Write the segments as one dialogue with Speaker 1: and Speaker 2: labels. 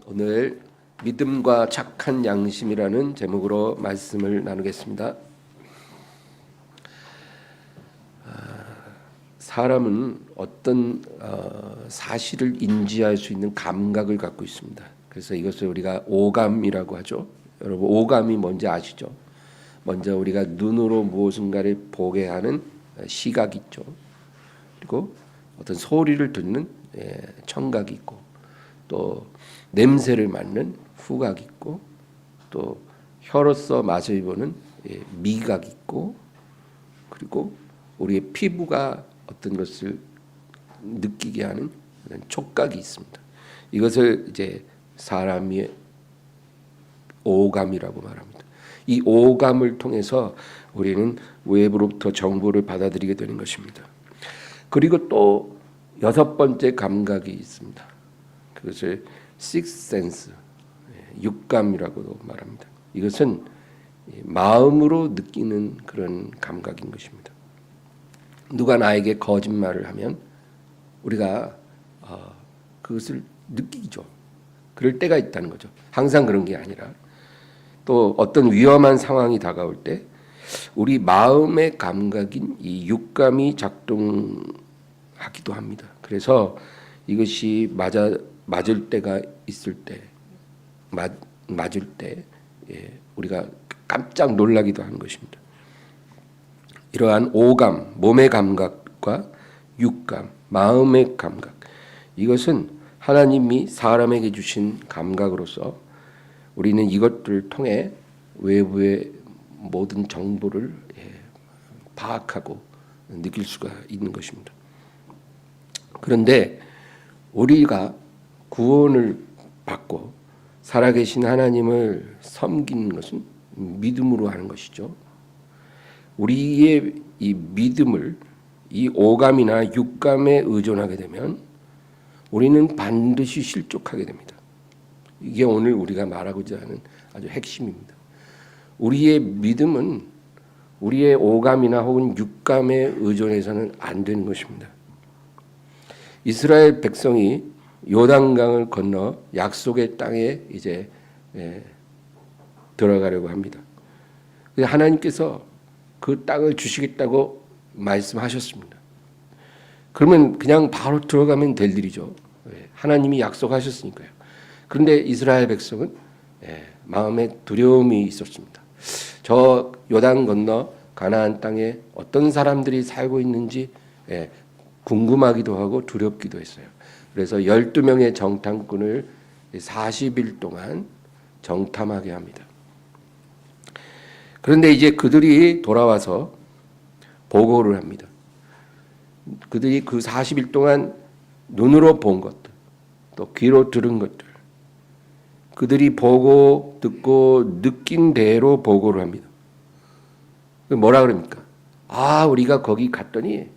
Speaker 1: 오늘 믿음과 착한 양심이라는 제목으로 말씀을 나누겠습니다. 사람은 어떤 사실을 인지할 수 있는 감각을 갖고 있습니다. 그래서 이것을 우리가 오감이라고 하죠. 여러분 오감이 뭔지 아시죠? 먼저 우리가 눈으로 무엇인가를 보게 하는 시각이 있죠. 그리고 어떤 소리를 듣는 청각이 있고, 또 냄새를 맡는 후각이 있고, 또 혀로서 맛을 보는 미각이 있고, 그리고 우리의 피부가 어떤 것을 느끼게 하는 촉각이 있습니다. 이것을 이제 사람의 오감이라고 말합니다. 이 오감을 통해서 우리는 외부로부터 정보를 받아들이게 되는 것입니다. 그리고 또 여섯 번째 감각이 있습니다. 그것을 sixth sense, 육감이라고도 말합니다. 이것은 마음으로 느끼는 그런 감각인 것입니다. 누가 나에게 거짓말을 하면 우리가 그것을 느끼죠. 그럴 때가 있다는 거죠. 항상 그런 게 아니라, 또 어떤 위험한 상황이 다가올 때 우리 마음의 감각인 이 육감이 작동하기도 합니다. 그래서 이것이 맞을 때가 있을 때, 맞을 때 우리가 깜짝 놀라기도 하는 것입니다. 이러한 오감, 몸의 감각과 육감, 마음의 감각, 이것은 하나님이 사람에게 주신 감각으로서 우리는 이것들을 통해 외부의 모든 정보를 파악하고 느낄 수가 있는 것입니다. 그런데 우리가 구원을 받고 살아계신 하나님을 섬기는 것은 믿음으로 하는 것이죠. 우리의 이 믿음을 이 오감이나 육감에 의존하게 되면 우리는 반드시 실족하게 됩니다. 이게 오늘 우리가 말하고자 하는 아주 핵심입니다. 우리의 믿음은 우리의 오감이나 혹은 육감에 의존해서는 안 되는 것입니다. 이스라엘 백성이 요단강을 건너 약속의 땅에 이제 들어가려고 합니다. 하나님께서 그 땅을 주시겠다고 말씀하셨습니다. 그러면 그냥 바로 들어가면 될 일이죠. 하나님이 약속하셨으니까요. 그런데 이스라엘 백성은 마음에 두려움이 있었습니다. 저 요단 건너 가나안 땅에 어떤 사람들이 살고 있는지 궁금하기도 하고 두렵기도 했어요. 그래서 12명의 정탐꾼을 40일 동안 정탐하게 합니다. 그런데 이제 그들이 돌아와서 보고를 합니다. 그들이 그 40일 동안 눈으로 본 것들, 또 귀로 들은 것들, 그들이 보고 듣고 느낀 대로 보고를 합니다. 뭐라 그럽니까? 우리가 거기 갔더니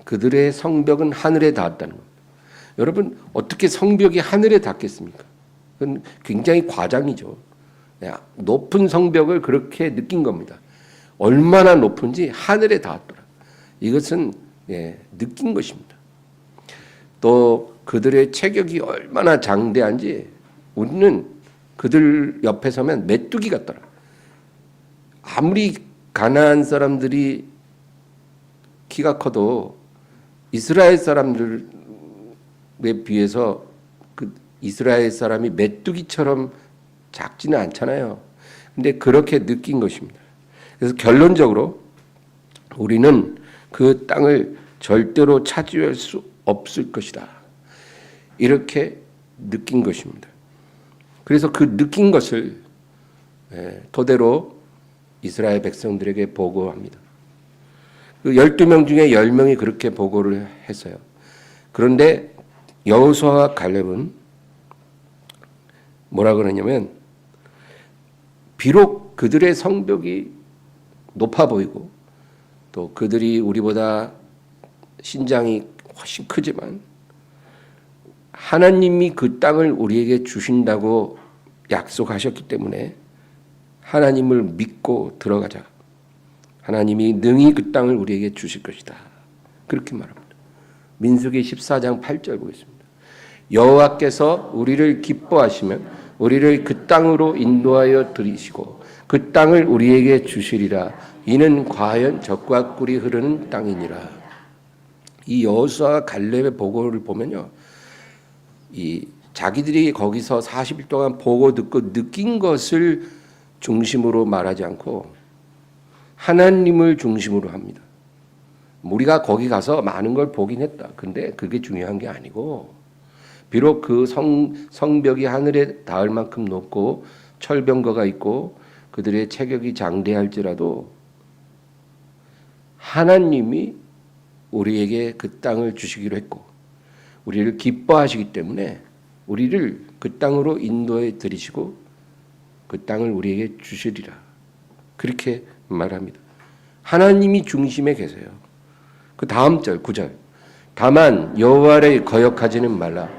Speaker 1: 그들의 성벽은 하늘에 닿았다는 겁니다. 여러분, 어떻게 성벽이 하늘에 닿겠습니까? 그건 굉장히 과장이죠. 높은 성벽을 그렇게 느낀 겁니다. 얼마나 높은지 하늘에 닿았더라. 이것은 느낀 것입니다. 또 그들의 체격이 얼마나 장대한지 우리는 그들 옆에 서면 메뚜기 같더라. 아무리 가나안 사람들이 키가 커도 이스라엘 사람들에 비해서 그 이스라엘 사람이 메뚜기처럼 작지는 않잖아요. 근데 그렇게 느낀 것입니다. 그래서 결론적으로 우리는 그 땅을 절대로 차지할 수 없을 것이다. 이렇게 느낀 것입니다. 그래서 그 느낀 것을 토대로 이스라엘 백성들에게 보고합니다. 그 12명 중에 10명이 그렇게 보고를 했어요. 그런데 여호수아와 갈렙은 뭐라 그러냐면, 비록 그들의 성벽이 높아 보이고 또 그들이 우리보다 신장이 훨씬 크지만 하나님이 그 땅을 우리에게 주신다고 약속하셨기 때문에 하나님을 믿고 들어가자. 하나님이 능히 그 땅을 우리에게 주실 것이다. 그렇게 말합니다. 민수기 14장 8절 보겠습니다. 여호와께서 우리를 기뻐하시면 우리를 그 땅으로 인도하여 들이시고 그 땅을 우리에게 주시리라. 이는 과연 젖과 꿀이 흐르는 땅이니라. 이 여호수아와 갈렙의 보고를 보면요, 이 자기들이 거기서 40일 동안 보고 듣고 느낀 것을 중심으로 말하지 않고 하나님을 중심으로 합니다. 우리가 거기 가서 많은 걸 보긴 했다. 근데 그게 중요한 게 아니고, 비록 그 성벽이 하늘에 닿을 만큼 높고 철병거가 있고 그들의 체격이 장대할지라도 하나님이 우리에게 그 땅을 주시기로 했고 우리를 기뻐하시기 때문에 우리를 그 땅으로 인도해 들이시고 그 땅을 우리에게 주시리라. 그렇게 말합니다. 하나님이 중심에 계세요. 그 다음 절 9절. 다만 여호와를 거역하지는 말라.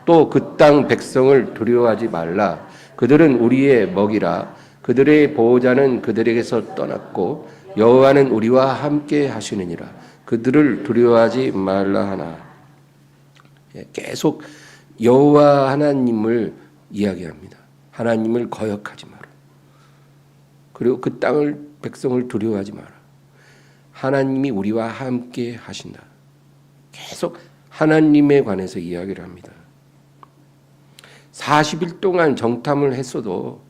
Speaker 1: 또 그 땅 백성을 두려워하지 말라. 그들은 우리의 먹이라. 그들의 보호자는 그들에게서 떠났고 여호와는 우리와 함께 하시느니라. 그들을 두려워하지 말라 하나. 계속 여호와 하나님을 이야기합니다. 하나님을 거역하지 마라. 그리고 그 땅을 백성을 두려워하지 마라. 하나님이 우리와 함께 하신다. 계속 하나님에 관해서 이야기를 합니다. 40일 동안 정탐을 했어도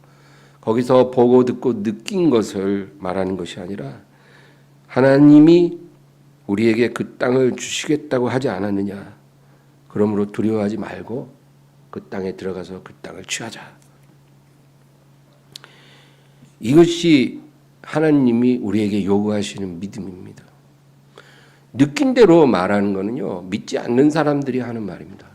Speaker 1: 거기서 보고 듣고 느낀 것을 말하는 것이 아니라 하나님이 우리에게 그 땅을 주시겠다고 하지 않았느냐. 그러므로 두려워하지 말고 그 땅에 들어가서 그 땅을 취하자. 이것이 하나님이 우리에게 요구하시는 믿음입니다. 느낀 대로 말하는 거는요, 믿지 않는 사람들이 하는 말입니다.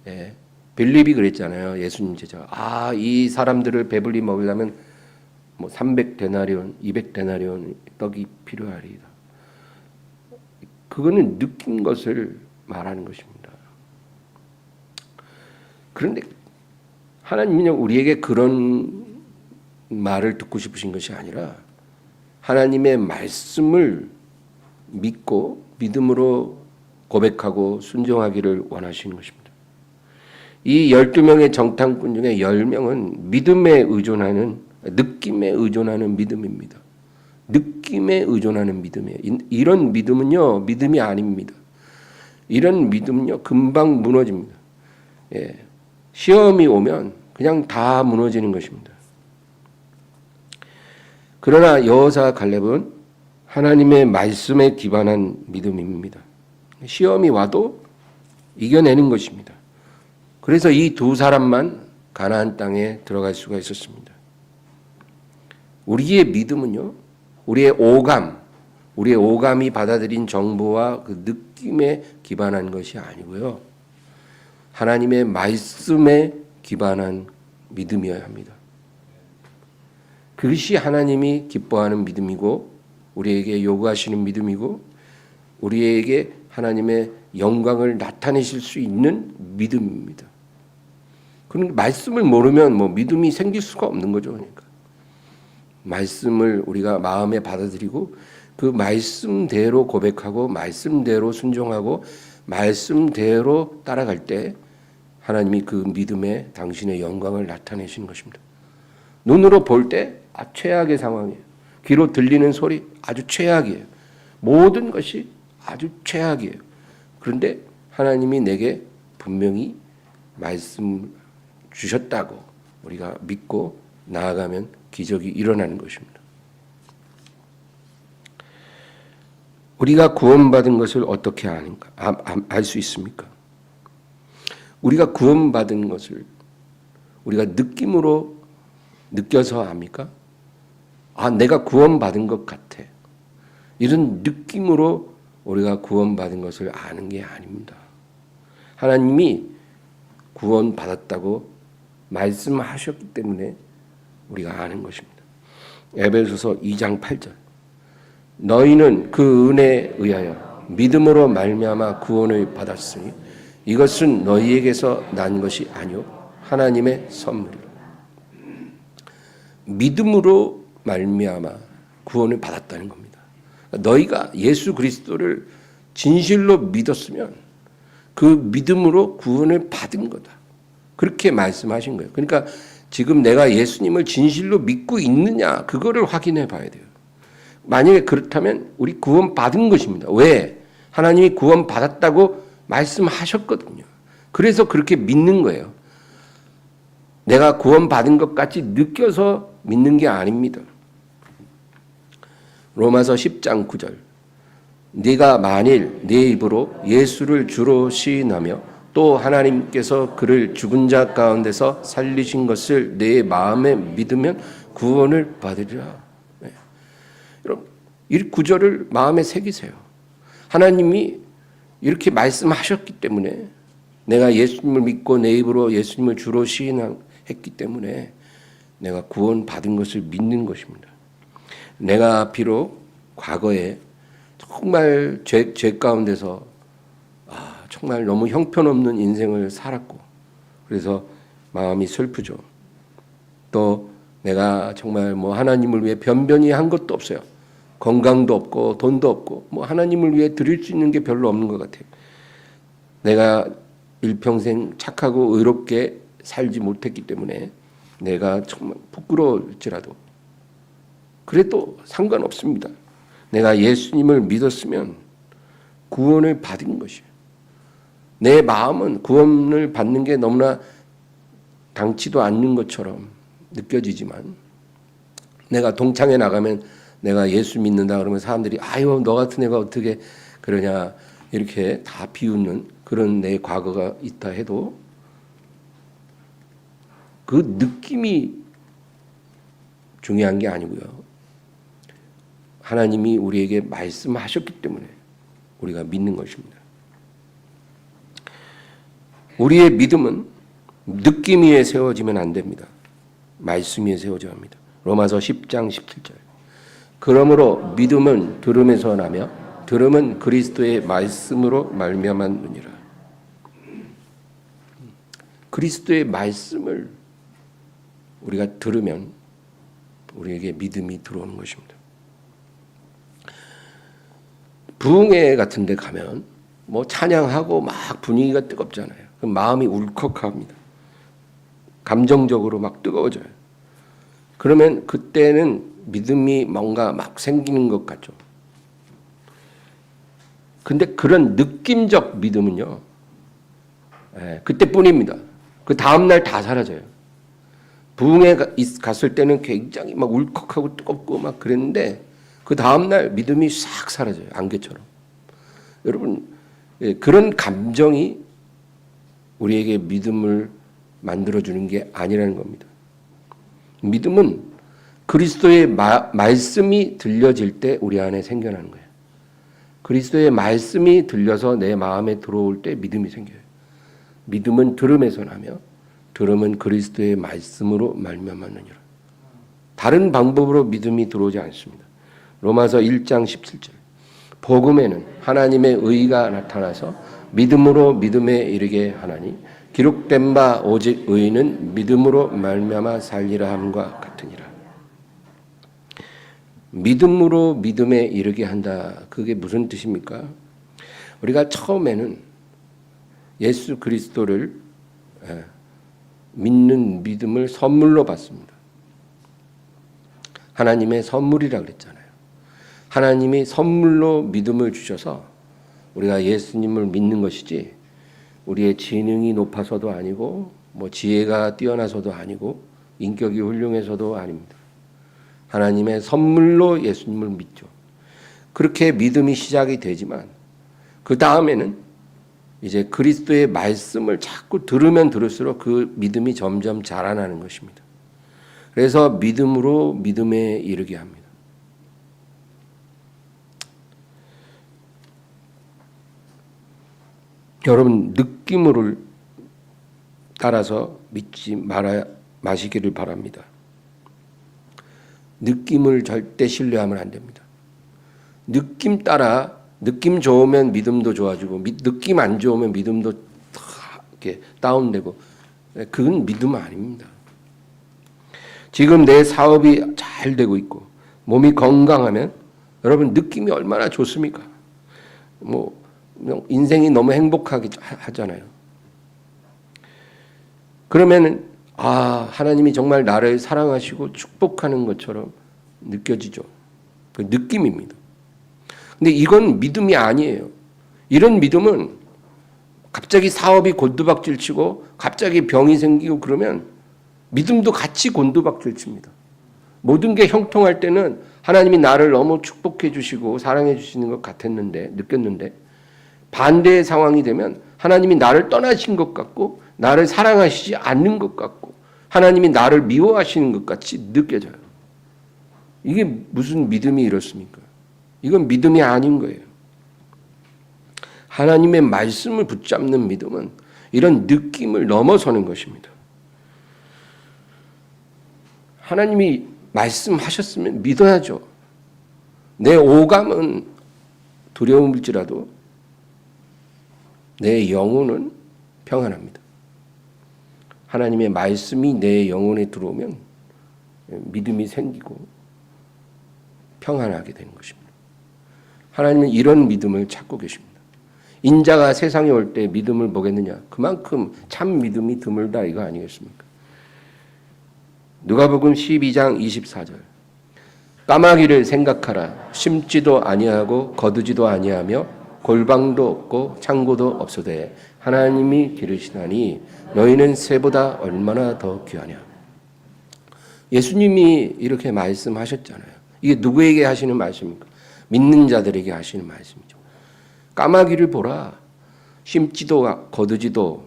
Speaker 1: 예. 빌립이 그랬잖아요. 예수님 제자가. 이 사람들을 배불리 먹으려면 뭐 300데나리온, 200데나리온 떡이 필요하리이다. 그거는 느낀 것을 말하는 것입니다. 그런데 하나님은 우리에게 그런 말을 듣고 싶으신 것이 아니라 하나님의 말씀을 믿고 믿음으로 고백하고 순종하기를 원하시는 것입니다. 이 12명의 정탐꾼 중에 10명은 믿음에 의존하는, 느낌에 의존하는 믿음입니다. 느낌에 의존하는 믿음이에요. 이런 믿음은요, 믿음이 아닙니다. 이런 믿음은요, 금방 무너집니다. 예. 시험이 오면 그냥 다 무너지는 것입니다. 그러나 여호수아 갈렙은 하나님의 말씀에 기반한 믿음입니다. 시험이 와도 이겨내는 것입니다. 그래서 이 두 사람만 가나안 땅에 들어갈 수가 있었습니다. 우리의 믿음은요, 우리의 오감이 받아들인 정보와 그 느낌에 기반한 것이 아니고요, 하나님의 말씀에 기반한 믿음이어야 합니다. 그것이 하나님이 기뻐하는 믿음이고 우리에게 요구하시는 믿음이고 우리에게 하나님의 영광을 나타내실 수 있는 믿음입니다. 그런 말씀을 모르면 뭐 믿음이 생길 수가 없는 거죠. 그러니까 말씀을 우리가 마음에 받아들이고 그 말씀대로 고백하고 말씀대로 순종하고 말씀대로 따라갈 때 하나님이 그 믿음에 당신의 영광을 나타내시는 것입니다. 눈으로 볼 때 최악의 상황이에요. 귀로 들리는 소리 아주 최악이에요. 모든 것이 아주 최악이에요. 그런데 하나님이 내게 분명히 말씀 주셨다고 우리가 믿고 나아가면 기적이 일어나는 것입니다. 우리가 구원받은 것을 어떻게 아는가? 알 수 있습니까? 우리가 구원받은 것을 우리가 느낌으로 느껴서 압니까? 내가 구원받은 것 같아. 이런 느낌으로 우리가 구원받은 것을 아는 게 아닙니다. 하나님이 구원받았다고 말씀하셨기 때문에 우리가 아는 것입니다. 에베소서 2장 8절. 너희는 그 은혜에 의하여 믿음으로 말미암아 구원을 받았으니 이것은 너희에게서 난 것이 아니요 하나님의 선물이라. 믿음으로 말미암아 구원을 받았다는 겁니다. 너희가 예수 그리스도를 진실로 믿었으면 그 믿음으로 구원을 받은 거다. 그렇게 말씀하신 거예요. 그러니까 지금 내가 예수님을 진실로 믿고 있느냐 그거를 확인해 봐야 돼요. 만약에 그렇다면 우리 구원 받은 것입니다. 왜? 하나님이 구원 받았다고 말씀하셨거든요. 그래서 그렇게 믿는 거예요. 내가 구원 받은 것 같이 느껴서 믿는 게 아닙니다. 로마서 10장 9절. 네가 만일 네 입으로 예수를 주로 시인하며 또 하나님께서 그를 죽은 자 가운데서 살리신 것을 내 마음에 믿으면 구원을 받으리라. 네. 여러분, 이 구절을 마음에 새기세요. 하나님이 이렇게 말씀하셨기 때문에 내가 예수님을 믿고 내 입으로 예수님을 주로 시인했기 때문에 내가 구원 받은 것을 믿는 것입니다. 내가 비록 과거에 정말 죄 가운데서 정말 너무 형편없는 인생을 살았고 그래서 마음이 슬프죠. 또 내가 정말 뭐 하나님을 위해 변변히 한 것도 없어요. 건강도 없고 돈도 없고 뭐 하나님을 위해 드릴 수 있는 게 별로 없는 것 같아요. 내가 일평생 착하고 의롭게 살지 못했기 때문에 내가 정말 부끄러울지라도 그래도 상관없습니다. 내가 예수님을 믿었으면 구원을 받은 것이에요. 내 마음은 구원을 받는 게 너무나 당치도 않는 것처럼 느껴지지만 내가 동창회 나가면 내가 예수 믿는다 그러면 사람들이 아유 너 같은 애가 어떻게 그러냐 이렇게 다 비웃는 그런 내 과거가 있다 해도 그 느낌이 중요한 게 아니고요. 하나님이 우리에게 말씀하셨기 때문에 우리가 믿는 것입니다. 우리의 믿음은 느낌 위에 세워지면 안 됩니다. 말씀 위에 세워져야 합니다. 로마서 10장 17절. 그러므로 믿음은 들음에서 나며 들음은 그리스도의 말씀으로 말미암았느니라. 그리스도의 말씀을 우리가 들으면 우리에게 믿음이 들어오는 것입니다. 부흥회 같은 데 가면 뭐 찬양하고 막 분위기가 뜨겁잖아요. 그럼 마음이 울컥합니다. 감정적으로 막 뜨거워져요. 그러면 그때는 믿음이 뭔가 막 생기는 것 같죠. 근데 그런 느낌적 믿음은요, 그때뿐입니다. 그 다음날 다 사라져요. 부흥회 갔을 때는 굉장히 막 울컥하고 뜨겁고 막 그랬는데 그 다음날 믿음이 싹 사라져요. 안개처럼. 여러분, 그런 감정이 우리에게 믿음을 만들어주는 게 아니라는 겁니다. 믿음은 그리스도의 말씀이 들려질 때 우리 안에 생겨나는 거예요. 그리스도의 말씀이 들려서 내 마음에 들어올 때 믿음이 생겨요. 믿음은 들음에서 나며 들음은 그리스도의 말씀으로 말미암았느니라. 다른 방법으로 믿음이 들어오지 않습니다. 로마서 1장 17절. 복음에는 하나님의 의가 나타나서 믿음으로 믿음에 이르게 하나니 기록된 바 오직 의인은 믿음으로 말미암아 살리라 함과 같으니라. 믿음으로 믿음에 이르게 한다. 그게 무슨 뜻입니까? 우리가 처음에는 예수 그리스도를 믿는 믿음을 선물로 받습니다. 하나님의 선물이라 그랬잖아요. 하나님이 선물로 믿음을 주셔서 우리가 예수님을 믿는 것이지 우리의 지능이 높아서도 아니고 뭐 지혜가 뛰어나서도 아니고 인격이 훌륭해서도 아닙니다. 하나님의 선물로 예수님을 믿죠. 그렇게 믿음이 시작이 되지만 그 다음에는 이제 그리스도의 말씀을 자꾸 들으면 들을수록 그 믿음이 점점 자라나는 것입니다. 그래서 믿음으로 믿음에 이르게 합니다. 여러분 느낌을 따라서 믿지 마시기를 바랍니다. 느낌을 절대 신뢰하면 안 됩니다. 느낌 따라 느낌 좋으면 믿음도 좋아지고 느낌 안 좋으면 믿음도 이렇게 다운되고 그건 믿음 아닙니다. 지금 내 사업이 잘 되고 있고 몸이 건강하면 여러분 느낌이 얼마나 좋습니까? 뭐 인생이 너무 행복하게 하잖아요. 그러면 하나님이 정말 나를 사랑하시고 축복하는 것처럼 느껴지죠. 그 느낌입니다. 근데 이건 믿음이 아니에요. 이런 믿음은 갑자기 사업이 곤두박질 치고 갑자기 병이 생기고 그러면 믿음도 같이 곤두박질 칩니다. 모든 게 형통할 때는 하나님이 나를 너무 축복해 주시고 사랑해 주시는 것 같았는데, 느꼈는데, 반대의 상황이 되면 하나님이 나를 떠나신 것 같고 나를 사랑하시지 않는 것 같고 하나님이 나를 미워하시는 것 같이 느껴져요. 이게 무슨 믿음이 이렇습니까? 이건 믿음이 아닌 거예요. 하나님의 말씀을 붙잡는 믿음은 이런 느낌을 넘어서는 것입니다. 하나님이 말씀하셨으면 믿어야죠. 내 오감은 두려움일지라도 내 영혼은 평안합니다. 하나님의 말씀이 내 영혼에 들어오면 믿음이 생기고 평안하게 되는 것입니다. 하나님은 이런 믿음을 찾고 계십니다. 인자가 세상에 올 때 믿음을 보겠느냐? 그만큼 참 믿음이 드물다 이거 아니겠습니까? 누가복음 12장 24절. 까마귀를 생각하라. 심지도 아니하고 거두지도 아니하며 골방도 없고 창고도 없으되 하나님이 기르시나니 너희는 새보다 얼마나 더 귀하냐. 예수님이 이렇게 말씀하셨잖아요. 이게 누구에게 하시는 말씀입니까? 믿는 자들에게 하시는 말씀이죠. 까마귀를 보라. 심지도 거두지도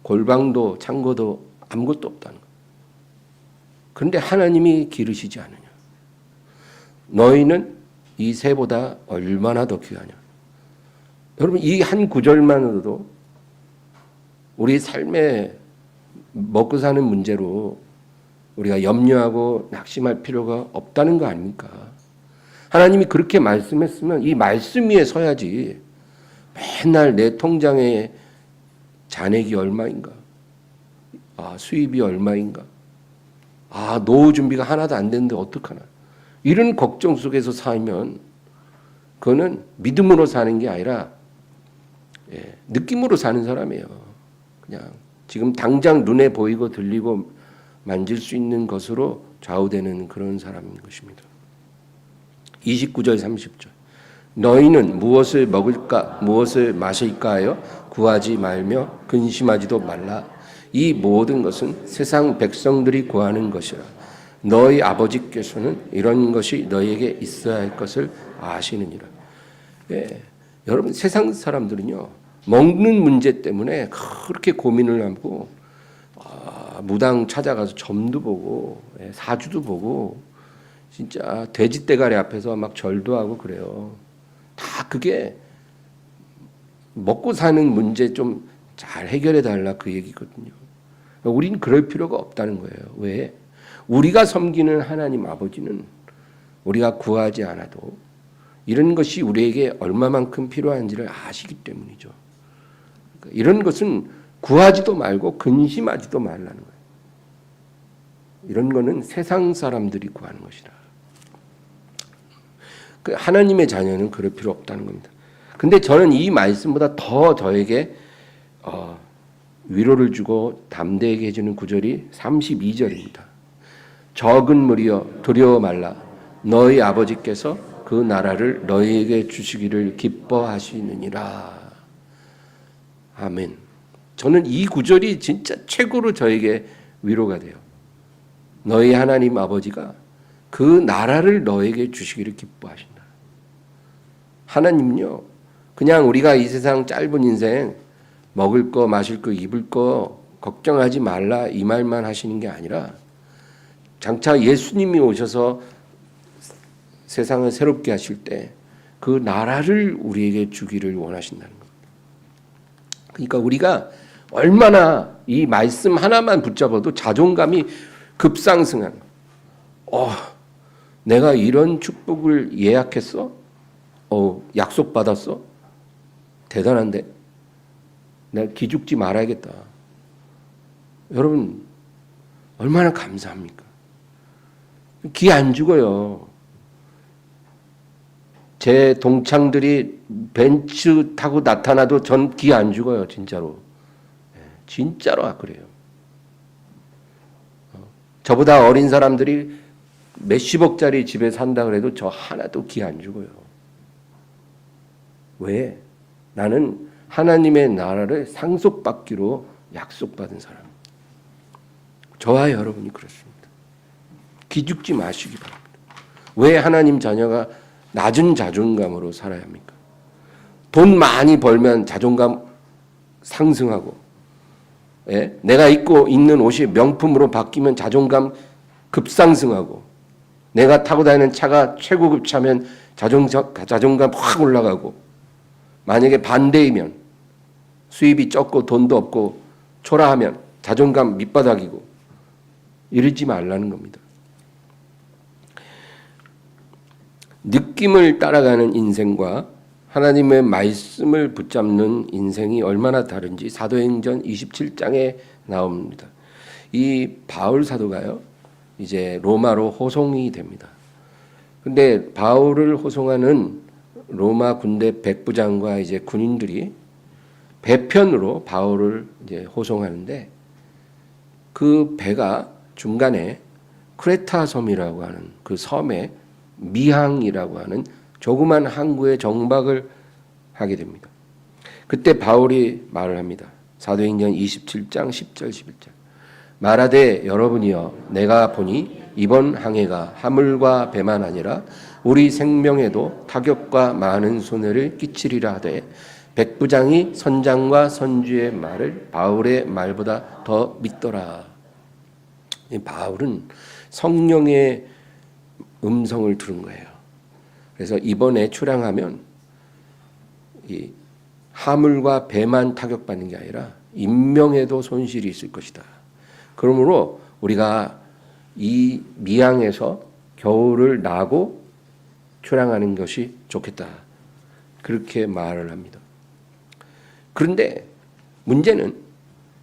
Speaker 1: 골방도 창고도 아무것도 없다는 거예요. 그런데 하나님이 기르시지 않느냐. 너희는 이 새보다 얼마나 더 귀하냐. 여러분 이 한 구절만으로도 우리 삶에 먹고 사는 문제로 우리가 염려하고 낙심할 필요가 없다는 거 아닙니까? 하나님이 그렇게 말씀했으면 이 말씀 위에 서야지 맨날 내 통장에 잔액이 얼마인가? 수입이 얼마인가? 노후 준비가 하나도 안 됐는데 어떡하나? 이런 걱정 속에서 살면 그거는 믿음으로 사는 게 아니라 느낌으로 사는 사람이에요. 그냥 지금 당장 눈에 보이고 들리고 만질 수 있는 것으로 좌우되는 그런 사람인 것입니다. 29절 30절. 너희는 무엇을 먹을까 무엇을 마실까 하여 구하지 말며 근심하지도 말라. 이 모든 것은 세상 백성들이 구하는 것이라. 너희 아버지께서는 이런 것이 너희에게 있어야 할 것을 아시느니라. 여러분 세상 사람들은요 먹는 문제 때문에 그렇게 고민을 하고 무당 찾아가서 점도 보고 사주도 보고 진짜 돼지 떼가리 앞에서 막 절도 하고 그래요. 다 그게 먹고 사는 문제 좀 잘 해결해 달라 그 얘기거든요. 우리는 그럴 필요가 없다는 거예요. 왜? 우리가 섬기는 하나님 아버지는 우리가 구하지 않아도 이런 것이 우리에게 얼마만큼 필요한지를 아시기 때문이죠. 그러니까 이런 것은 구하지도 말고 근심하지도 말라는 거예요. 이런 거는 세상 사람들이 구하는 것이다. 하나님의 자녀는 그럴 필요 없다는 겁니다. 근데 저는 이 말씀보다 더 저에게 위로를 주고 담대하게 해주는 구절이 32절입니다. 적은 무리여 두려워 말라. 너희 아버지께서 그 나라를 너희에게 주시기를 기뻐하시느니라. 아멘. 저는 이 구절이 진짜 최고로 저에게 위로가 돼요. 너희 하나님 아버지가 그 나라를 너에게 주시기를 기뻐하신다. 하나님요, 그냥 우리가 이 세상 짧은 인생 먹을 거, 마실 거, 입을 거 걱정하지 말라 이 말만 하시는 게 아니라 장차 예수님이 오셔서 세상을 새롭게 하실 때 그 나라를 우리에게 주기를 원하신다는 겁니다. 그러니까 우리가 얼마나 이 말씀 하나만 붙잡아도 자존감이 급상승한 내가 이런 축복을 예약했어? 약속받았어? 대단한데? 내가 기죽지 말아야겠다. 여러분 얼마나 감사합니까? 기 안 죽어요. 제 동창들이 벤츠 타고 나타나도 전 기 안 죽어요, 진짜로. 진짜로 그래요. 저보다 어린 사람들이 몇십억짜리 집에 산다 그래도 저 하나도 기 안 죽어요. 왜? 나는 하나님의 나라를 상속받기로 약속받은 사람. 저와 여러분이 그렇습니다. 기죽지 마시기 바랍니다. 왜 하나님 자녀가 낮은 자존감으로 살아야 합니까? 돈 많이 벌면 자존감 상승하고, 예? 내가 입고 있는 옷이 명품으로 바뀌면 자존감 급상승하고, 내가 타고 다니는 차가 최고급 차면 자존감 확 올라가고, 만약에 반대이면 수입이 적고 돈도 없고 초라하면 자존감 밑바닥이고, 이러지 말라는 겁니다. 느낌을 따라가는 인생과 하나님의 말씀을 붙잡는 인생이 얼마나 다른지 사도행전 27장에 나옵니다. 이 바울 사도가요, 이제 로마로 호송이 됩니다. 근데 바울을 호송하는 로마 군대 백부장과 이제 군인들이 배편으로 바울을 이제 호송하는데, 그 배가 중간에 크레타 섬이라고 하는 그 섬에 미항이라고 하는 조그만 항구에 정박을 하게 됩니다. 그때 바울이 말을 합니다. 사도행전 27장 10절 11절. 말하되 여러분이여 내가 보니 이번 항해가 하물과 배만 아니라 우리 생명에도 타격과 많은 손해를 끼치리라 하되 백부장이 선장과 선주의 말을 바울의 말보다 더 믿더라. 이 바울은 성령의 음성을 들은 거예요. 그래서 이번에 출항하면 이 하물과 배만 타격받는 게 아니라 인명에도 손실이 있을 것이다. 그러므로 우리가 이 미항에서 겨울을 나고 출항하는 것이 좋겠다. 그렇게 말을 합니다. 그런데 문제는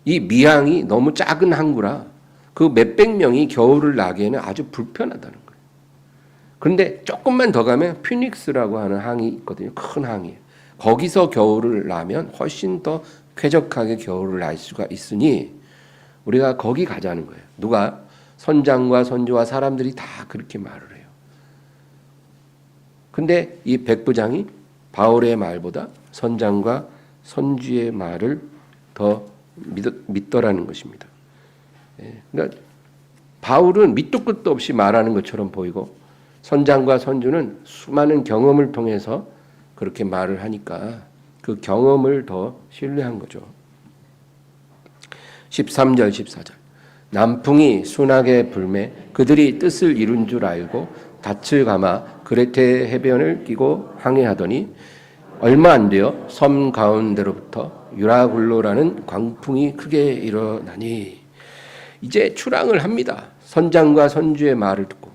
Speaker 1: 이 미항이 너무 작은 항구라 그 몇백 명이 겨울을 나기에는 아주 불편하다는 거예요. 그런데 조금만 더 가면 피닉스라고 하는 항이 있거든요. 큰 항이에요. 거기서 겨울을 나면 훨씬 더 쾌적하게 겨울을 날 수가 있으니 우리가 거기 가자는 거예요. 누가? 선장과 선주와 사람들이 다 그렇게 말을 해요. 근데 이 백부장이 바울의 말보다 선장과 선주의 말을 더 믿더라는 것입니다. 그러니까 바울은 밑도 끝도 없이 말하는 것처럼 보이고 선장과 선주는 수많은 경험을 통해서 그렇게 말을 하니까 그 경험을 더 신뢰한 거죠. 13절 14절. 남풍이 순하게 불매 그들이 뜻을 이룬 줄 알고 닻을 감아 그레테 해변을 끼고 항해하더니 얼마 안 되어 섬 가운데로부터 유라굴로라는 광풍이 크게 일어나니 이제 출항을 합니다. 선장과 선주의 말을 듣고.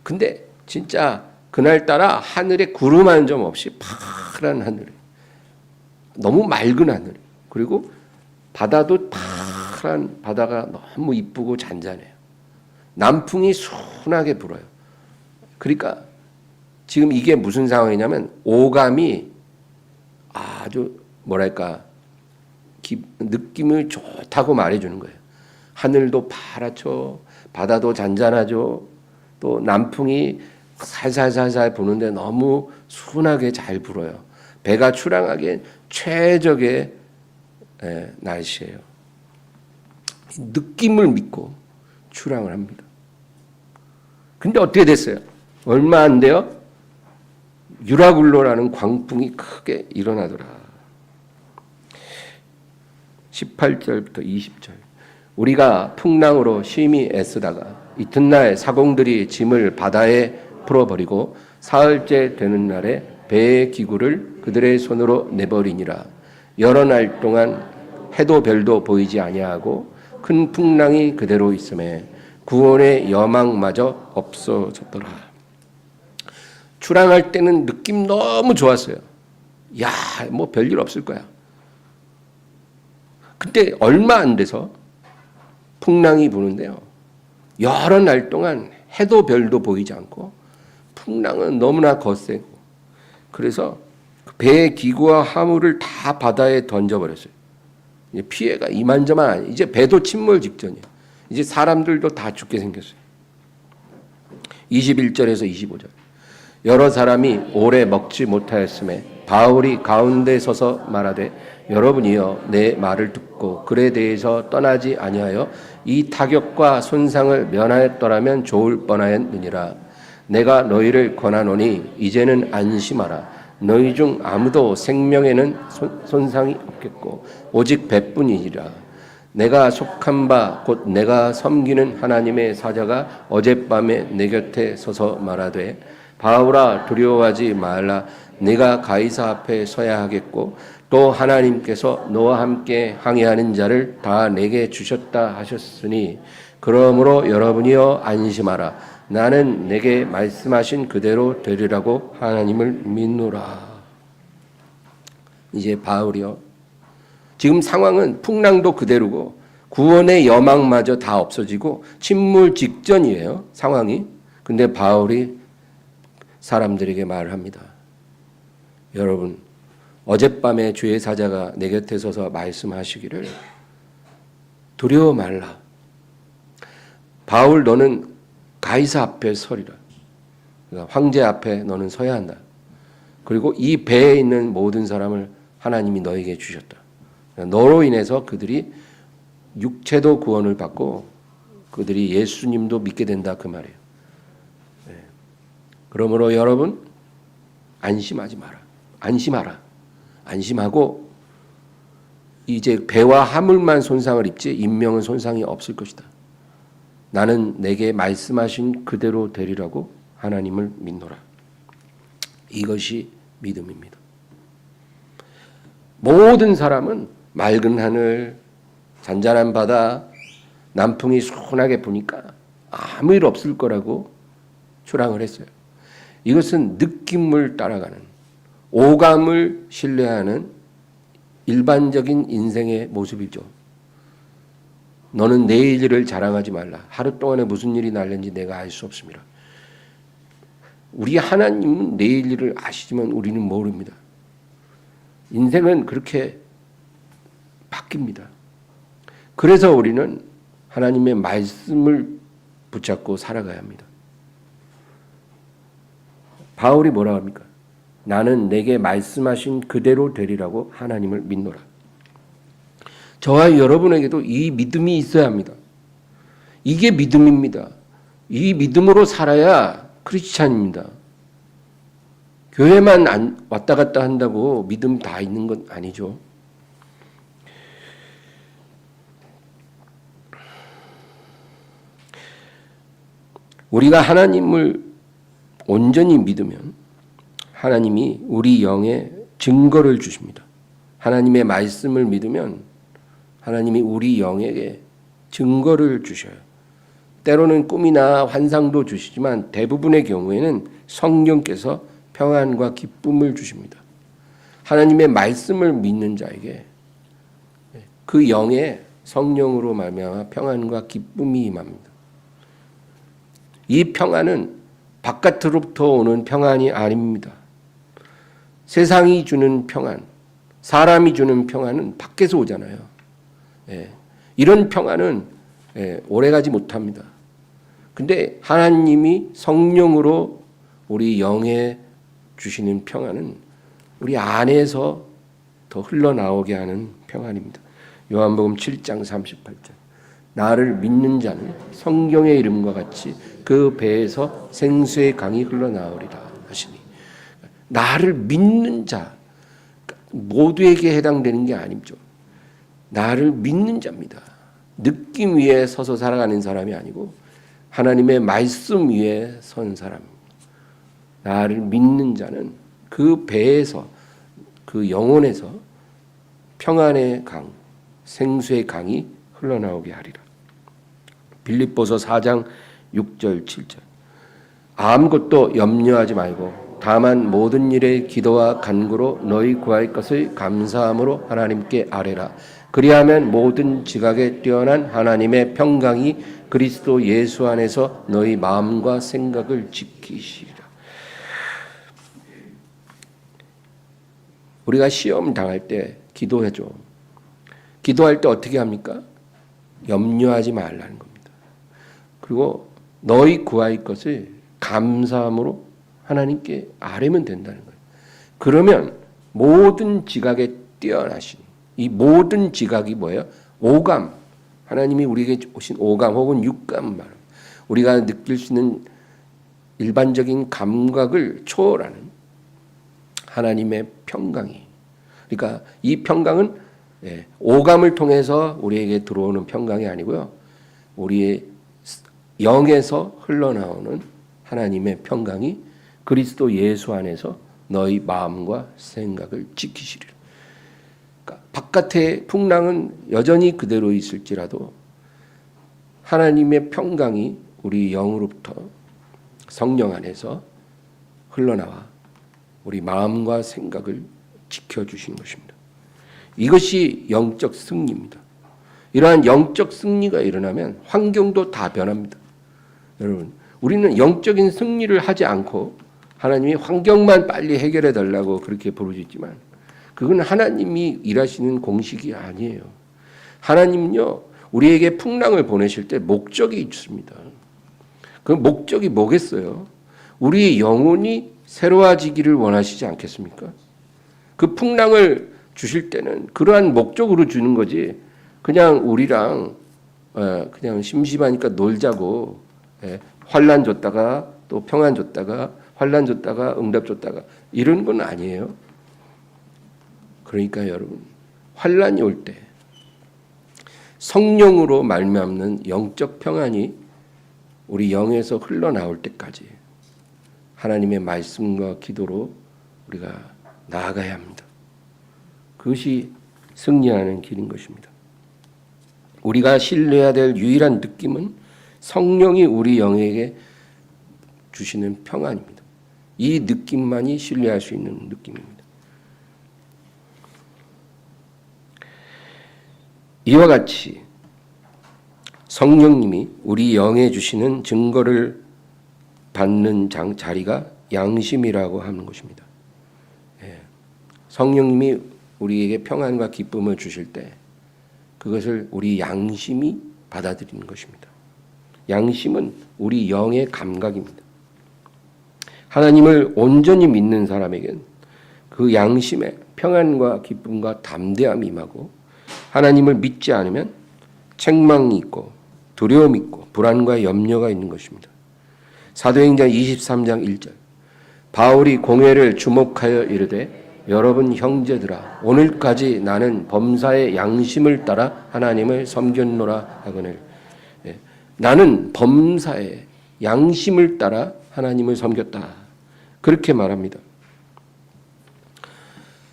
Speaker 1: 근데 진짜 그날따라 하늘에 구름 한 점 없이 파란 하늘에 너무 맑은 하늘, 그리고 바다도 파란 바다가 너무 이쁘고 잔잔해요. 남풍이 순하게 불어요. 그러니까 지금 이게 무슨 상황이냐면 오감이 아주 뭐랄까 느낌을 좋다고 말해주는 거예요. 하늘도 파랗죠. 바다도 잔잔하죠. 또 남풍이 살살살살 부는데 너무 순하게 잘 불어요. 배가 출항하기엔 최적의 날씨예요. 느낌을 믿고 출항을 합니다. 근데 어떻게 됐어요? 얼마 안 돼요? 유라굴로라는 광풍이 크게 일어나더라. 18절부터 20절. 우리가 풍랑으로 심히 애쓰다가 이튿날 사공들이 짐을 바다에 풀어버리고 사흘째 되는 날에 배의 기구를 그들의 손으로 내버리니라. 여러 날 동안 해도 별도 보이지 아니하고 큰 풍랑이 그대로 있음에 구원의 여망마저 없어졌더라. 출항할 때는 느낌 너무 좋았어요. 야, 뭐 별일 없을 거야. 근데 얼마 안 돼서 풍랑이 부는데요. 여러 날 동안 해도 별도 보이지 않고 풍랑은 너무나 거세고 그래서 배의 기구와 화물을 다 바다에 던져버렸어요. 피해가 이만저만 아니에요. 이제 배도 침몰 직전이에요. 이제 사람들도 다 죽게 생겼어요. 21절에서 25절. 여러 사람이 오래 먹지 못하였음에 바울이 가운데 서서 말하되 여러분이여 내 말을 듣고 글에 대해서 떠나지 아니하여 이 타격과 손상을 면하였더라면 좋을 뻔하였느니라. 내가 너희를 권하노니 이제는 안심하라. 너희 중 아무도 생명에는 손상이 없겠고 오직 배뿐이니라. 내가 속한 바 곧 내가 섬기는 하나님의 사자가 어젯밤에 내 곁에 서서 말하되 바울아 두려워하지 말라. 네가 가이사 앞에 서야 하겠고 또 하나님께서 너와 함께 항해하는 자를 다 내게 주셨다 하셨으니 그러므로 여러분이여 안심하라. 나는 내게 말씀하신 그대로 되리라고 하나님을 믿노라. 이제 바울이요. 지금 상황은 풍랑도 그대로고 구원의 여망마저 다 없어지고 침몰 직전이에요. 상황이. 근데 바울이 사람들에게 말을 합니다. 여러분, 어젯밤에 주의 사자가 내 곁에 서서 말씀하시기를 두려워 말라. 바울 너는 가이사 앞에 서리라. 그러니까 황제 앞에 너는 서야 한다. 그리고 이 배에 있는 모든 사람을 하나님이 너에게 주셨다. 너로 인해서 그들이 육체도 구원을 받고 그들이 예수님도 믿게 된다 그 말이에요. 네. 그러므로 여러분 안심하지 마라. 안심하라. 안심하고 이제 배와 화물만 손상을 입지 인명은 손상이 없을 것이다. 나는 내게 말씀하신 그대로 되리라고 하나님을 믿노라. 이것이 믿음입니다. 모든 사람은 맑은 하늘, 잔잔한 바다, 남풍이 순하게 부니까 아무 일 없을 거라고 추랑을 했어요. 이것은 느낌을 따라가는, 오감을 신뢰하는 일반적인 인생의 모습이죠. 너는 내일 일을 자랑하지 말라. 하루 동안에 무슨 일이 날는지 내가 알 수 없습니다. 우리 하나님은 내일 일을 아시지만 우리는 모릅니다. 인생은 그렇게 바뀝니다. 그래서 우리는 하나님의 말씀을 붙잡고 살아가야 합니다. 바울이 뭐라고 합니까? 나는 내게 말씀하신 그대로 되리라고 하나님을 믿노라. 저와 여러분에게도 이 믿음이 있어야 합니다. 이게 믿음입니다. 이 믿음으로 살아야 크리스찬입니다. 교회만 왔다 갔다 한다고 믿음 다 있는 건 아니죠. 우리가 하나님을 온전히 믿으면 하나님이 우리 영에 증거를 주십니다. 하나님의 말씀을 믿으면 하나님이 우리 영에게 증거를 주셔요. 때로는 꿈이나 환상도 주시지만 대부분의 경우에는 성령께서 평안과 기쁨을 주십니다. 하나님의 말씀을 믿는 자에게 그 영에 성령으로 말미암아 평안과 기쁨이 임합니다. 이 평안은 바깥으로부터 오는 평안이 아닙니다. 세상이 주는 평안, 사람이 주는 평안은 밖에서 오잖아요. 이런 평안은 오래가지 못합니다. 근데 하나님이 성령으로 우리 영에 주시는 평안은 우리 안에서 더 흘러나오게 하는 평안입니다. 요한복음 7장 38절. 나를 믿는 자는 성경의 이름과 같이 그 배에서 생수의 강이 흘러나오리라 하시니, 나를 믿는 자 모두에게 해당되는 게 아니죠. 나를 믿는 자입니다. 느낌 위에 서서 살아가는 사람이 아니고 하나님의 말씀 위에 선 사람입니다. 나를 믿는 자는 그 배에서, 그 영혼에서 평안의 강, 생수의 강이 흘러나오게 하리라. 빌립보서 4장 6절 7절. 아무것도 염려하지 말고 다만 모든 일에 기도와 간구로 너희 구할 것을 감사함으로 하나님께 아뢰라. 그리하면 모든 지각에 뛰어난 하나님의 평강이 그리스도 예수 안에서 너희 마음과 생각을 지키시리라. 우리가 시험 당할 때 기도해줘. 기도할 때 어떻게 합니까? 염려하지 말라는 겁니다. 그리고 너희 구할 것을 감사함으로 하나님께 아뢰면 된다는 거예요. 그러면 모든 지각에 뛰어나신 이 모든 지각이 뭐예요? 오감. 하나님이 우리에게 오신 오감 혹은 육감 말. 우리가 느낄 수 있는 일반적인 감각을 초월하는 하나님의 평강이. 그러니까 이 평강은 오감을 통해서 우리에게 들어오는 평강이 아니고요. 우리의 영에서 흘러나오는 하나님의 평강이 그리스도 예수 안에서 너희 마음과 생각을 지키시리라. 그러니까 바깥의 풍랑은 여전히 그대로 있을지라도 하나님의 평강이 우리 영으로부터 성령 안에서 흘러나와 우리 마음과 생각을 지켜주시는 것입니다. 이것이 영적 승리입니다. 이러한 영적 승리가 일어나면 환경도 다 변합니다. 여러분, 우리는 영적인 승리를 하지 않고 하나님이 환경만 빨리 해결해 달라고 그렇게 부르짖지만 그건 하나님이 일하시는 공식이 아니에요. 하나님은요, 우리에게 풍랑을 보내실 때 목적이 있습니다. 그 목적이 뭐겠어요? 우리 영혼이 새로워지기를 원하시지 않겠습니까? 그 풍랑을 주실 때는 그러한 목적으로 주는 거지 그냥 우리랑 그냥 심심하니까 놀자고 환난 줬다가 또 평안 줬다가 환난 줬다가 응답 줬다가 이런 건 아니에요. 그러니까 여러분 환난이 올 때 성령으로 말미암는 영적 평안이 우리 영에서 흘러나올 때까지 하나님의 말씀과 기도로 우리가 나아가야 합니다. 그것이 승리하는 길인 것입니다. 우리가 신뢰해야 될 유일한 느낌은 성령이 우리 영에게 주시는 평안입니다. 이 느낌만이 신뢰할 수 있는 느낌입니다. 이와 같이 성령님이 우리 영에 주시는 증거를 받는 자리가 양심이라고 하는 것입니다. 성령님이 우리에게 평안과 기쁨을 주실 때 그것을 우리 양심이 받아들이는 것입니다. 양심은 우리 영의 감각입니다. 하나님을 온전히 믿는 사람에겐 그 양심에 평안과 기쁨과 담대함이 임하고 하나님을 믿지 않으면 책망이 있고 두려움이 있고 불안과 염려가 있는 것입니다. 사도행전 23장 1절 바울이 공회를 주목하여 이르되 여러분 형제들아 오늘까지 나는 범사의 양심을 따라 하나님을 섬겼노라 하거늘. 나는 범사의 양심을 따라 하나님을 섬겼다. 그렇게 말합니다.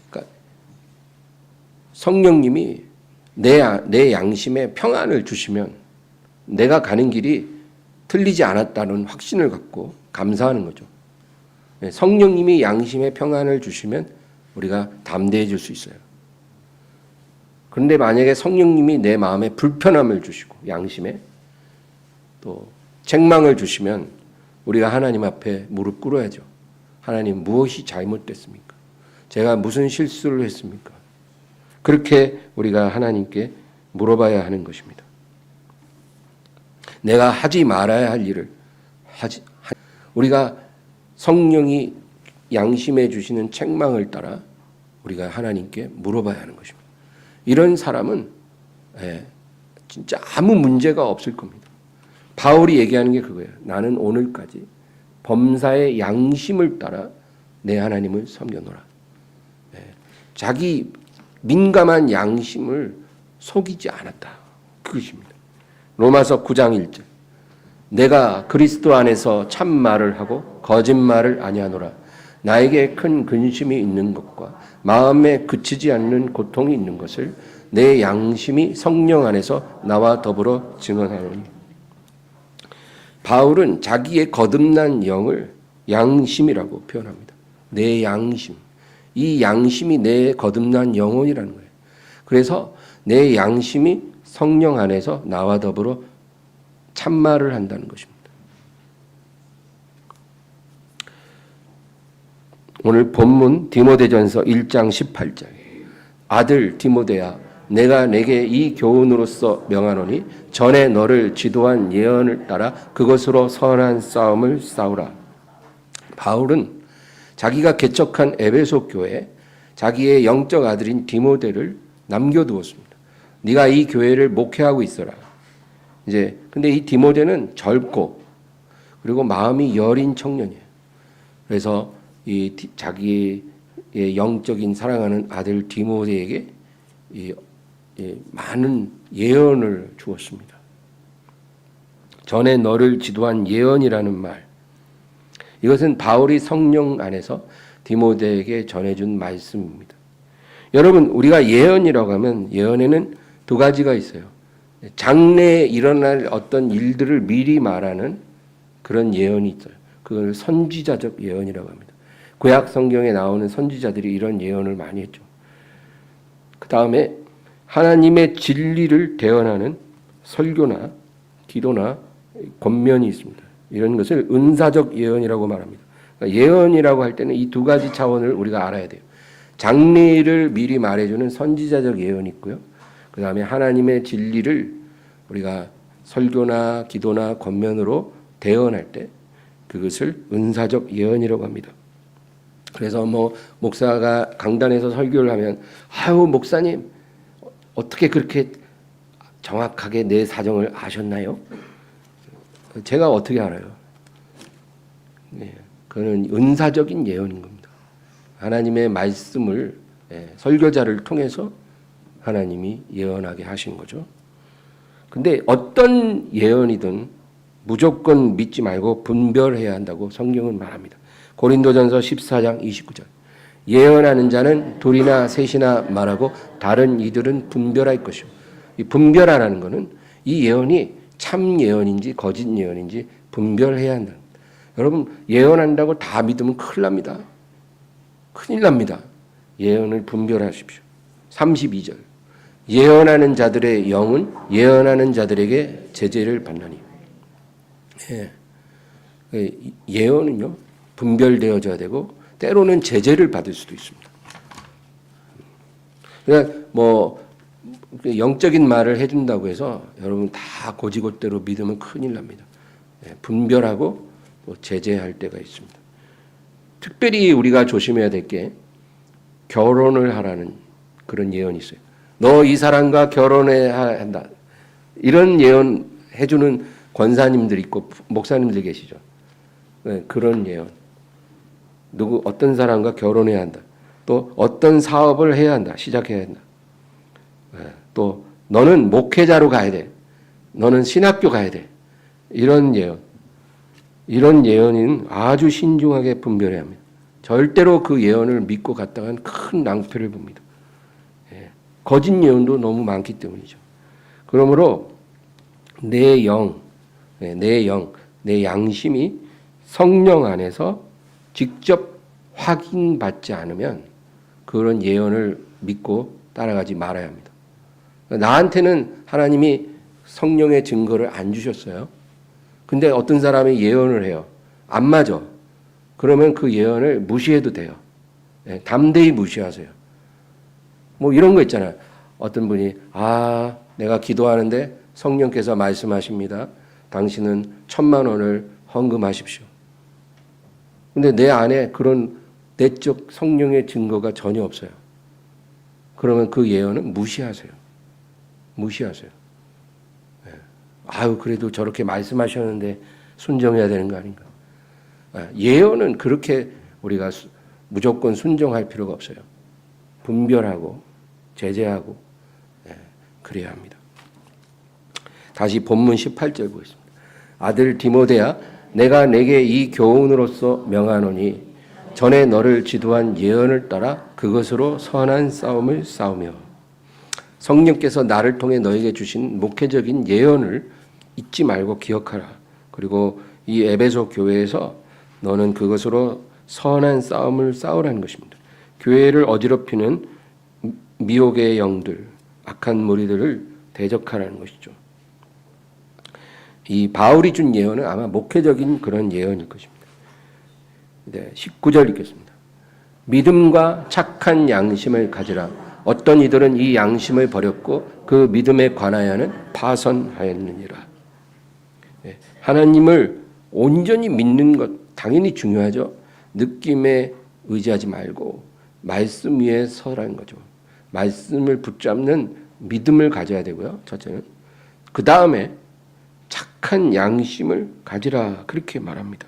Speaker 1: 그러니까 성령님이 내 양심에 평안을 주시면 내가 가는 길이 틀리지 않았다는 확신을 갖고 감사하는 거죠. 성령님이 양심에 평안을 주시면 우리가 담대해질 수 있어요. 그런데 만약에 성령님이 내 마음에 불편함을 주시고 양심에 또 책망을 주시면 우리가 하나님 앞에 무릎 꿇어야죠. 하나님 무엇이 잘못됐습니까? 제가 무슨 실수를 했습니까? 그렇게 우리가 하나님께 물어봐야 하는 것입니다. 내가 하지 말아야 할 일을 우리가 성령이 양심해 주시는 책망을 따라 우리가 하나님께 물어봐야 하는 것입니다. 이런 사람은 진짜 아무 문제가 없을 겁니다. 바울이 얘기하는 게 그거예요. 나는 오늘까지 범사의 양심을 따라 내 하나님을 섬겨노라. 자기 민감한 양심을 속이지 않았다. 그것입니다. 로마서 9장 1절 내가 그리스도 안에서 참말을 하고 거짓말을 아니하노라. 나에게 큰 근심이 있는 것과 마음에 그치지 않는 고통이 있는 것을 내 양심이 성령 안에서 나와 더불어 증언하노니. 바울은 자기의 거듭난 영을 양심이라고 표현합니다. 내 양심. 이 양심이 내 거듭난 영혼이라는 거예요. 그래서 내 양심이 성령 안에서 나와 더불어 참말을 한다는 것입니다. 오늘 본문 디모데전서 1장 18절. 아들 디모데야, 내가 내게 이 교훈으로서 명하노니 전에 너를 지도한 예언을 따라 그것으로 선한 싸움을 싸우라. 바울은 자기가 개척한 에베소 교회에 자기의 영적 아들인 디모데를 남겨두었습니다. 네가 이 교회를 목회하고 있어라. 이제 근데 이 디모데는 젊고 그리고 마음이 여린 청년이에요. 그래서 이 자기의 영적인 사랑하는 아들 디모데에게 많은 예언을 주었습니다. 전에 너를 지도한 예언이라는 말, 이것은 바울이 성령 안에서 디모데에게 전해준 말씀입니다. 여러분, 우리가 예언이라고 하면 예언에는 두 가지가 있어요. 장래에 일어날 어떤 일들을 미리 말하는 그런 예언이 있어요. 그걸 선지자적 예언이라고 합니다. 구약 성경에 나오는 선지자들이 이런 예언을 많이 했죠. 그 다음에 하나님의 진리를 대언하는 설교나 기도나 권면이 있습니다. 이런 것을 은사적 예언이라고 말합니다. 그러니까 예언이라고 할 때는 이 두 가지 차원을 우리가 알아야 돼요. 장래를 미리 말해주는 선지자적 예언이 있고요. 그 다음에 하나님의 진리를 우리가 설교나 기도나 권면으로 대언할 때 그것을 은사적 예언이라고 합니다. 그래서 목사가 강단에서 설교를 하면 아유 목사님 어떻게 그렇게 정확하게 내 사정을 아셨나요? 제가 어떻게 알아요? 네, 그는 은사적인 예언인 겁니다. 하나님의 말씀을 설교자를 통해서 하나님이 예언하게 하신 거죠. 근데 어떤 예언이든 무조건 믿지 말고 분별해야 한다고 성경은 말합니다. 고린도전서 14장 29절. 예언하는 자는 둘이나 셋이나 말하고 다른 이들은 분별할 것이요. 이 분별하라는 것은 이 예언이 참 예언인지 거짓 예언인지 분별해야 한다. 여러분 예언한다고 다 믿으면 큰일 납니다. 큰일 납니다. 예언을 분별하십시오. 32절. 예언하는 자들의 영은 예언하는 자들에게 제재를 받나니. 예언은요 분별되어져야 되고 때로는 제재를 받을 수도 있습니다. 그냥 영적인 말을 해준다고 해서 여러분 다 고지고대로 믿으면 큰일 납니다. 분별하고 제재할 때가 있습니다. 특별히 우리가 조심해야 될 게 결혼을 하라는 그런 예언이 있어요. 너 이 사람과 결혼해야 한다. 이런 예언 해주는 권사님들 있고 목사님들 계시죠. 그런 예언. 어떤 사람과 결혼해야 한다. 또 어떤 사업을 해야 한다. 시작해야 한다. 또 너는 목회자로 가야 돼. 너는 신학교 가야 돼. 이런 예언. 이런 예언은 아주 신중하게 분별해야 합니다. 절대로 그 예언을 믿고 갔다간 큰 낭패를 봅니다. 거짓 예언도 너무 많기 때문이죠. 그러므로 내 양심이 성령 안에서 직접 확인받지 않으면 그런 예언을 믿고 따라가지 말아야 합니다. 나한테는 하나님이 성령의 증거를 안 주셨어요. 근데 어떤 사람이 예언을 해요. 안 맞아. 그러면 그 예언을 무시해도 돼요. 담대히 무시하세요. 이런 거 있잖아요. 어떤 분이 내가 기도하는데 성령께서 말씀하십니다. 당신은 1,000만 원을 헌금하십시오. 근데 내 안에 그런 내적 성령의 증거가 전혀 없어요. 그러면 그 예언은 무시하세요. 무시하세요. 그래도 저렇게 말씀하셨는데 순종해야 되는 거 아닌가? 예언은 그렇게 우리가 무조건 순종할 필요가 없어요. 분별하고 제재하고 그래야 합니다. 다시 본문 18절 보겠습니다. 아들 디모데야, 내가 내게 이 교훈으로서 명하노니 전에 너를 지도한 예언을 따라 그것으로 선한 싸움을 싸우며. 성령께서 나를 통해 너에게 주신 목회적인 예언을 잊지 말고 기억하라. 그리고 이 에베소 교회에서 너는 그것으로 선한 싸움을 싸우라는 것입니다. 교회를 어지럽히는 미혹의 영들, 악한 무리들을 대적하라는 것이죠. 이 바울이 준 예언은 아마 목회적인 그런 예언일 것입니다. 19절 읽겠습니다. 믿음과 착한 양심을 가지라. 어떤 이들은 이 양심을 버렸고 그 믿음에 관하여는 파선하였느니라. 하나님을 온전히 믿는 것 당연히 중요하죠. 느낌에 의지하지 말고 말씀 위에 서라는 거죠. 말씀을 붙잡는 믿음을 가져야 되고요. 첫째는. 그 다음에 착한 양심을 가지라 그렇게 말합니다.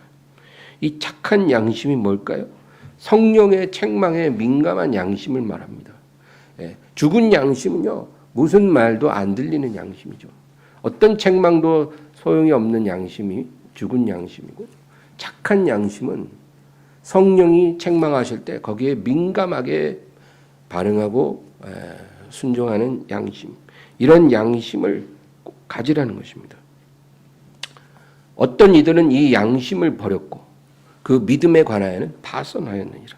Speaker 1: 이 착한 양심이 뭘까요? 성령의 책망에 민감한 양심을 말합니다. 죽은 양심은요, 무슨 말도 안 들리는 양심이죠. 어떤 책망도 소용이 없는 양심이 죽은 양심이고, 착한 양심은 성령이 책망하실 때 거기에 민감하게 반응하고 순종하는 양심, 이런 양심을 꼭 가지라는 것입니다. 어떤 이들은 이 양심을 버렸고 그 믿음에 관하여는 파선하였느니라.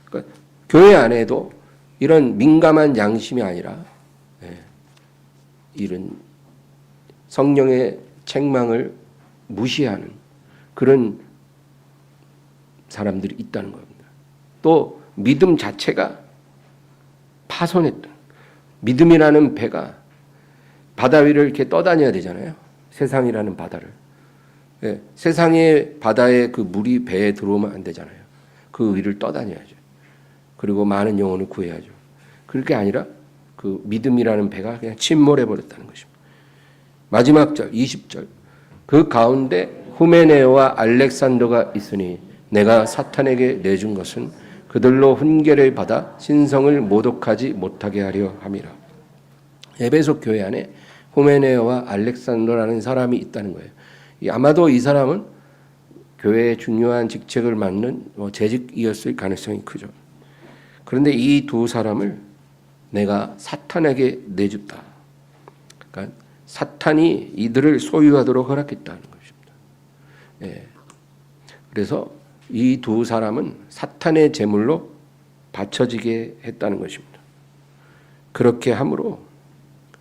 Speaker 1: 그러니까 교회 안에도 이런 민감한 양심이 아니라 이런 성령의 책망을 무시하는 그런 사람들이 있다는 겁니다. 또 믿음 자체가 파손했던, 믿음이라는 배가 바다 위를 이렇게 떠다녀야 되잖아요. 세상이라는 바다를. 세상의 바다에 그 물이 배에 들어오면 안 되잖아요. 그 위를 떠다녀야죠. 그리고 많은 영혼을 구해야죠. 그렇게 아니라 그 믿음이라는 배가 그냥 침몰해 버렸다는 것입니다. 마지막 절 20절. 그 가운데 후메네오와 알렉산더가 있으니 내가 사탄에게 내준 것은 그들로 훈계를 받아 신성을 모독하지 못하게 하려 함이라. 에베소 교회 안에 후메네오와 알렉산더라는 사람이 있다는 거예요. 아마도 이 사람은 교회의 중요한 직책을 맡는 재직이었을 가능성이 크죠. 그런데 이 두 사람을 내가 사탄에게 내줬다. 그러니까 사탄이 이들을 소유하도록 허락했다는 것입니다. 그래서 이 두 사람은 사탄의 제물로 바쳐지게 했다는 것입니다. 그렇게 함으로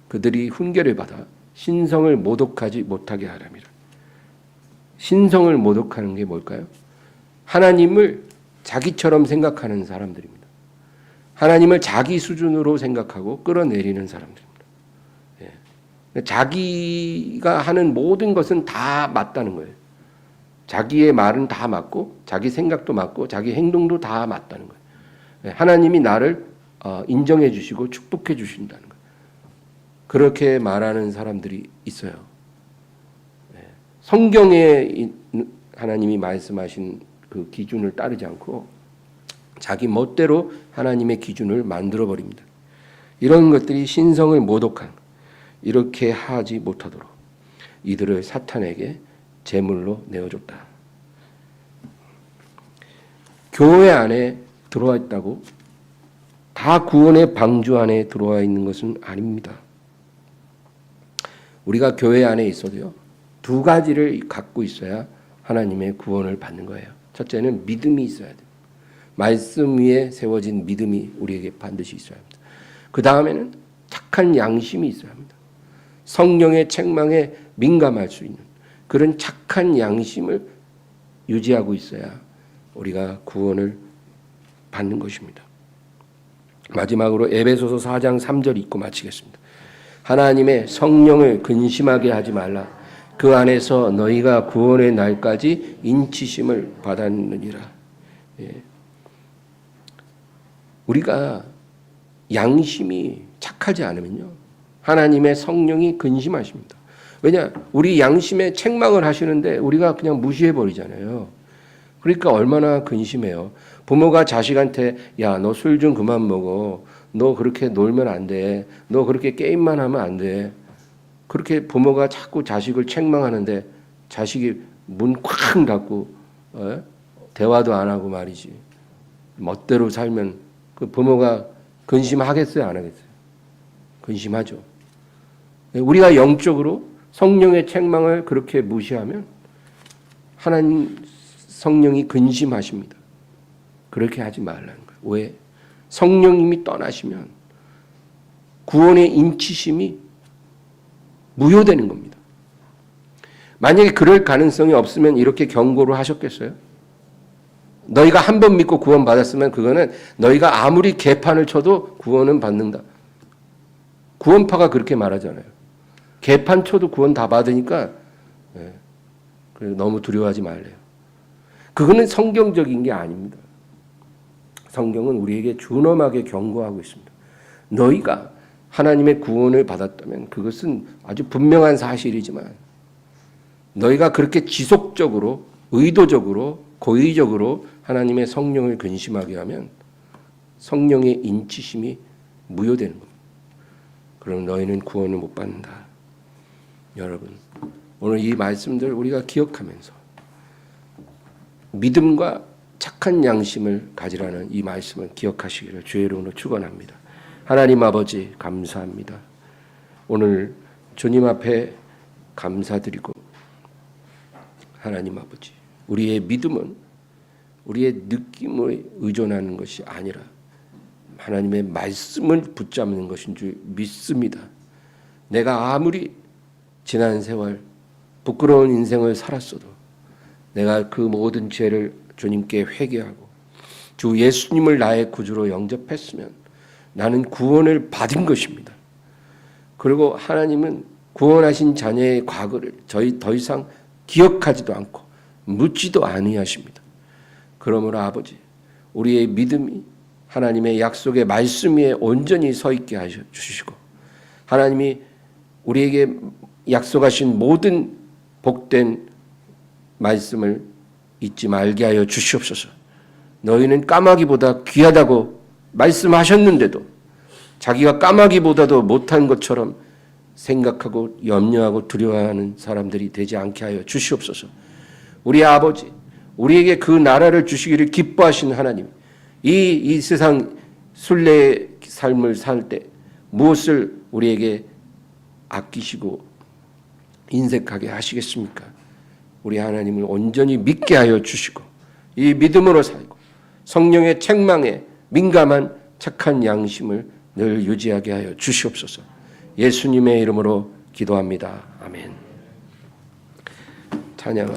Speaker 1: 그들이 훈계를 받아 신성을 모독하지 못하게 하랍니다. 신성을 모독하는 게 뭘까요? 하나님을 자기처럼 생각하는 사람들입니다. 하나님을 자기 수준으로 생각하고 끌어내리는 사람들입니다. 자기가 하는 모든 것은 다 맞다는 거예요. 자기의 말은 다 맞고 자기 생각도 맞고 자기 행동도 다 맞다는 거예요. 하나님이 나를 인정해 주시고 축복해 주신다는 거예요. 그렇게 말하는 사람들이 있어요. 성경에 하나님이 말씀하신 그 기준을 따르지 않고 자기 멋대로 하나님의 기준을 만들어 버립니다. 이런 것들이 신성을 모독한, 이렇게 하지 못하도록 이들을 사탄에게 제물로 내어줬다. 교회 안에 들어와 있다고 다 구원의 방주 안에 들어와 있는 것은 아닙니다. 우리가 교회 안에 있어도요, 두 가지를 갖고 있어야 하나님의 구원을 받는 거예요. 첫째는 믿음이 있어야 돼요. 말씀 위에 세워진 믿음이 우리에게 반드시 있어야 합니다. 그 다음에는 착한 양심이 있어야 합니다. 성령의 책망에 민감할 수 있는 그런 착한 양심을 유지하고 있어야 우리가 구원을 받는 것입니다. 마지막으로 에베소서 4장 3절 읽고 마치겠습니다. 하나님의 성령을 근심하게 하지 말라. 그 안에서 너희가 구원의 날까지 인치심을 받았느니라. 우리가 양심이 착하지 않으면요, 하나님의 성령이 근심하십니다. 왜냐? 우리 양심에 책망을 하시는데 우리가 그냥 무시해 버리잖아요. 그러니까 얼마나 근심해요. 부모가 자식한테 야, 너 술 좀 그만 먹어. 너 그렇게 놀면 안 돼. 너 그렇게 게임만 하면 안 돼. 그렇게 부모가 자꾸 자식을 책망하는데 자식이 문 쾅 닫고 대화도 안 하고 말이지. 멋대로 살면 그 부모가 근심하겠어요? 안 하겠어요? 근심하죠. 우리가 영적으로 성령의 책망을 그렇게 무시하면 하나님 성령이 근심하십니다. 그렇게 하지 말라는 거예요. 왜? 성령님이 떠나시면 구원의 인치심이 무효되는 겁니다. 만약에 그럴 가능성이 없으면 이렇게 경고를 하셨겠어요? 너희가 한 번 믿고 구원 받았으면 그거는 너희가 아무리 개판을 쳐도 구원은 받는다. 구원파가 그렇게 말하잖아요. 개판 쳐도 구원 다 받으니까 너무 두려워하지 말래요. 그거는 성경적인 게 아닙니다. 성경은 우리에게 준엄하게 경고하고 있습니다. 너희가 하나님의 구원을 받았다면 그것은 아주 분명한 사실이지만 너희가 그렇게 지속적으로 의도적으로 고의적으로 하나님의 성령을 근심하게 하면 성령의 인치심이 무효되는 겁니다. 그럼 너희는 구원을 못 받는다. 여러분, 오늘 이 말씀들 우리가 기억하면서 믿음과 착한 양심을 가지라는 이 말씀을 기억하시기를 주의 이름으로 축원합니다. 하나님 아버지 감사합니다. 오늘 주님 앞에 감사드리고 하나님 아버지 우리의 믿음은 우리의 느낌에 의존하는 것이 아니라 하나님의 말씀을 붙잡는 것인 줄 믿습니다. 내가 아무리 지난 세월 부끄러운 인생을 살았어도 내가 그 모든 죄를 주님께 회개하고 주 예수님을 나의 구주로 영접했으면 나는 구원을 받은 것입니다. 그리고 하나님은 구원하신 자녀의 과거를 저희 더 이상 기억하지도 않고 묻지도 아니하십니다. 그러므로 아버지 우리의 믿음이 하나님의 약속의 말씀 위에 온전히 서 있게 하셔 주시고 하나님이 우리에게 약속하신 모든 복된 말씀을 잊지 말게 하여 주시옵소서. 너희는 까마귀보다 귀하다고 말씀하셨는데도 자기가 까마귀보다도 못한 것처럼 생각하고 염려하고 두려워하는 사람들이 되지 않게 하여 주시옵소서. 우리 아버지, 우리에게 그 나라를 주시기를 기뻐하신 하나님, 이 세상 순례의 삶을 살 때 무엇을 우리에게 아끼시고 인색하게 하시겠습니까? 우리 하나님을 온전히 믿게 하여 주시고 이 믿음으로 살고 성령의 책망에 민감한 착한 양심을 늘 유지하게 하여 주시옵소서. 예수님의 이름으로 기도합니다. 아멘. 찬양합니다.